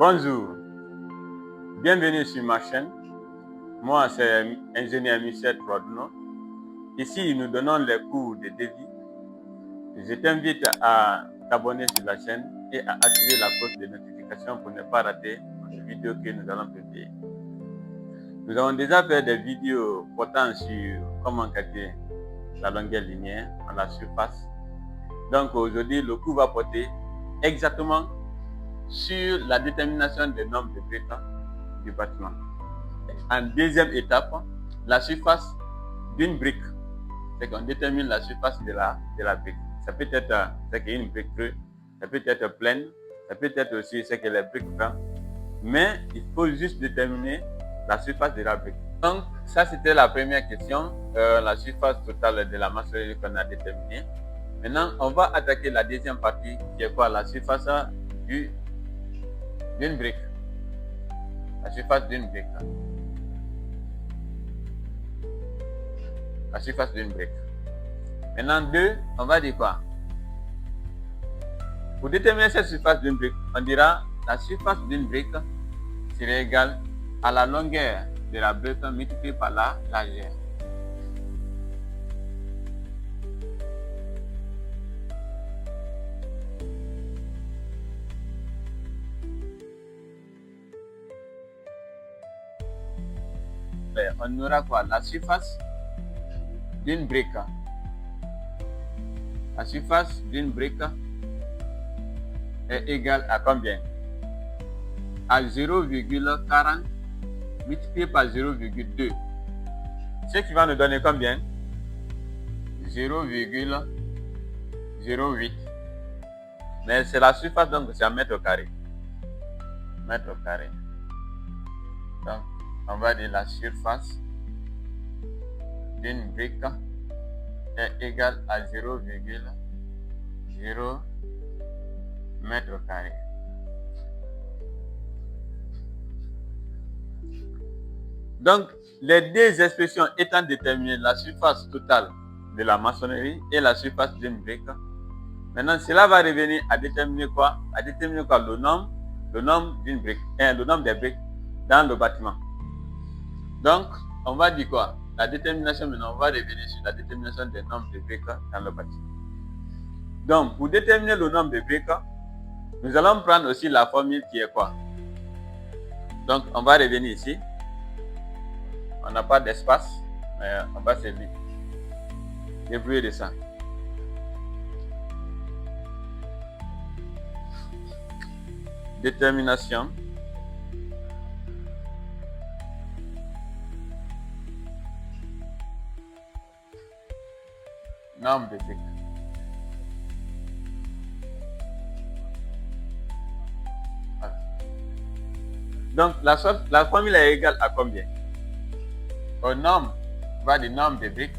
Bonjour, bienvenue sur ma chaîne. Moi, c'est ingénieur Michel Trodno. Ici, nous donnons les cours de devis. Je t'invite à t'abonner sur la chaîne et à activer la cloche de notification pour ne pas rater les vidéos que nous allons publier. Nous avons déjà fait des vidéos portant sur comment calculer la longueur linéaire à la surface. Donc aujourd'hui, le cours va porter exactement sur la détermination des nombres de briques du bâtiment. En deuxième étape, la surface d'une brique. C'est qu'on détermine la surface de la brique. Ça peut être une brique crue, ça peut être pleine, ça peut être aussi ce que les briques font. Mais il faut juste déterminer la surface de la brique. Donc ça c'était la première question, la surface totale de la maçonnerie qu'on a déterminée. Maintenant on va attaquer la deuxième partie qui est quoi? La surface d'une brique. La surface d'une brique. La surface d'une brique. Maintenant, on va dire quoi? Pour déterminer cette surface d'une brique, on dira la surface d'une brique serait égale à la longueur de la brique multipliée par la largeur. On aura quoi? La surface d'une brique. La surface d'une brique est égale à combien? À 0,40 multiplié par 0,2. Ce qui va nous donner combien? 0,08. Mais c'est la surface, donc c'est en mètre carré. Mètre carré. Donc, on va dire la surface d'une brique est égale à 0,0 mètre carré. Donc, les deux expressions étant déterminées, la surface totale de la maçonnerie et la surface d'une brique, maintenant cela va revenir à déterminer quoi? À déterminer quoi? Le nombre d'une brique, le nombre des briques dans le bâtiment. Donc, on va dire quoi? La détermination, maintenant, on va revenir sur la détermination des nombres de briques dans le bâtiment. Donc, pour déterminer le nombre de briques, nous allons prendre aussi la formule qui est quoi? Donc, on va revenir ici. On n'a pas d'espace, mais on va se débrouiller de ça. Détermination. Nombre de briques. Donc, la formule est égale à combien? Au nombre, du nombre de briques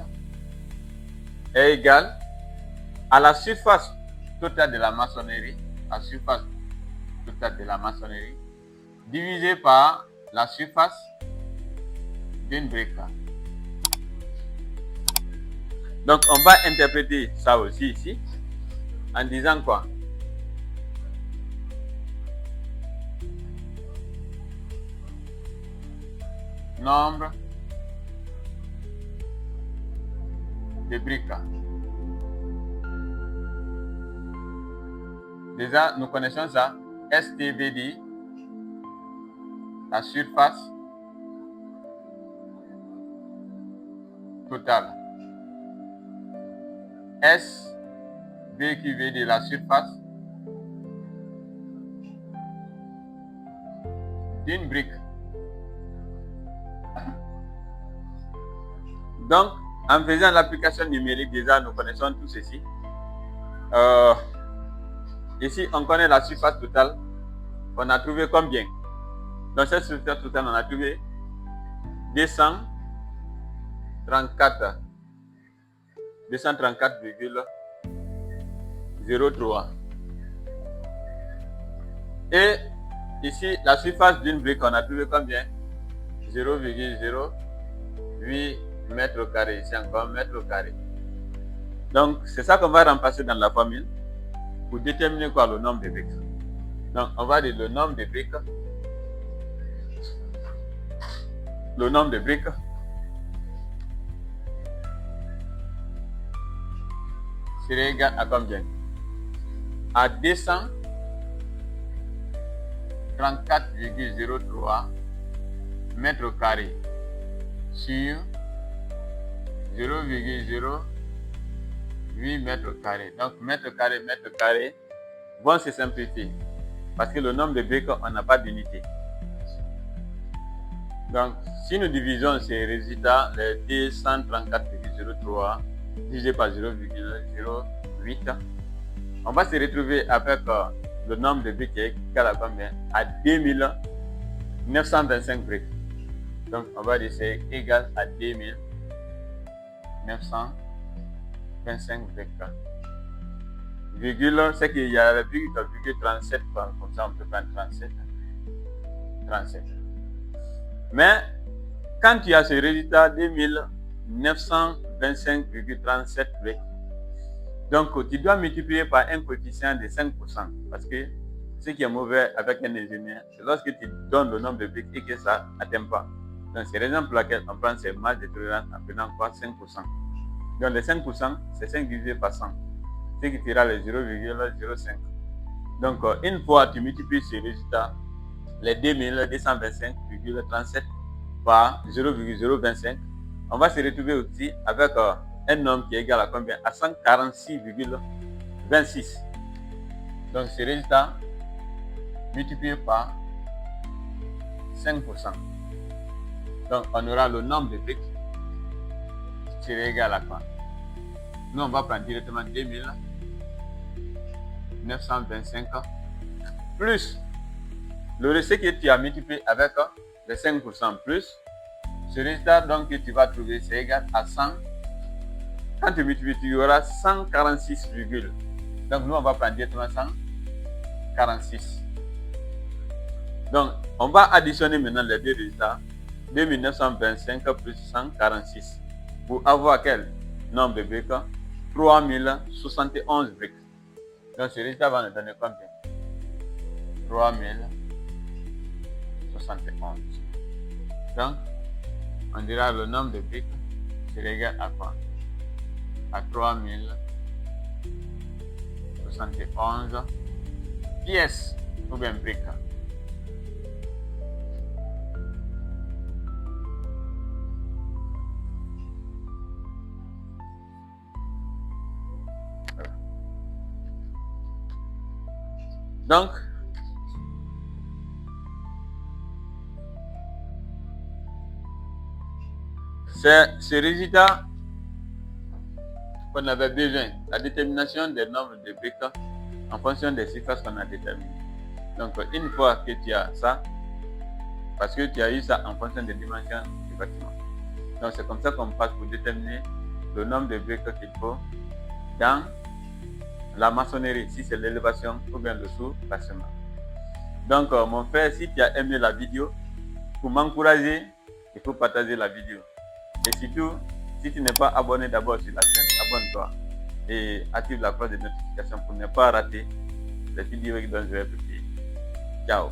est égal à la surface totale de la maçonnerie, la surface totale de la maçonnerie, divisé par la surface d'une brique. Donc, on va interpréter ça aussi ici en disant quoi? Nombre de briques. Déjà, nous connaissons ça. STBD, la surface totale. SB qui veut dire la surface d'une brique. Donc, en faisant l'application numérique, déjà, nous connaissons tout ceci. Ici, on connaît la surface totale. On a trouvé combien? Dans cette surface totale, on a trouvé 234,03. Et ici, la surface d'une brique, on a trouvé combien? 0,08 mètre carré. Ici encore mètre carré. Donc, c'est ça qu'on va remplacer dans la formule pour déterminer quoi? Le nombre de briques. Donc, on va dire le nombre de briques. Le nombre de briques serait égal à combien? À 234,03 mètres carrés sur 0,08 mètres carrés. Donc, mètre carré vont se simplifier parce que le nombre de briques, on n'a pas d'unité. Donc, si nous divisons ces résultats, les 234,03 divisé par 0,08, on va se retrouver avec le nombre de briques qui est égal à combien? À 2925 briques. Donc, on va dire que c'est égal à 2925 briques. Virgule, c'est qu'il y a la virgule 37, comme ça on peut prendre 37. Mais, quand tu as ce résultat 2925,37 briques, donc tu dois multiplier par un coefficient de 5%, parce que ce qui est mauvais avec un ingénieur, c'est lorsque tu donnes le nombre de briques et que ça n'atteint pas. Donc c'est la raison pour laquelle on prend ces marges de tolérance en prenant quoi? 5%. Donc les 5%, c'est 5 divisé par 100, ce qui fera le 0,05. Donc une fois tu multiplies ces résultats, les 2225,37 par 0,025, on va se retrouver aussi avec un nombre qui est égal à combien? À 146,26. Donc ce résultat multiplié par 5%. Donc on aura le nombre de briques qui est égal à quoi? Nous on va prendre directement 2925 plus le récit que tu as multiplié avec les 5% plus ce résultat donc que tu vas trouver, c'est égal à 100. Quand tu multiplies, tu auras 146, donc nous on va prendre directement 146. Donc on va additionner maintenant les deux résultats, 2925 plus 146, pour avoir quel nombre de briques? 3071 briques. Donc ce résultat va nous donner combien? 3071. Donc on dira le nombre de briques c'est égal à quoi? À 3071 pièces ou bien briques. Donc, c'est ce résultat qu'on avait besoin, la détermination des nombres de briques en fonction des surfaces qu'on a déterminées. Donc, une fois que tu as ça, parce que tu as eu ça en fonction des dimensions du bâtiment. Donc, c'est comme ça qu'on passe pour déterminer le nombre de briques qu'il faut dans la maçonnerie, si c'est l'élévation ou bien le sous-bâtiment. Donc, mon frère, si tu as aimé la vidéo, pour m'encourager, il faut partager la vidéo. Et surtout, si tu n'es pas abonné d'abord sur la chaîne, abonne-toi et active la cloche de notification pour ne pas rater les vidéos dont je vais publier. Ciao.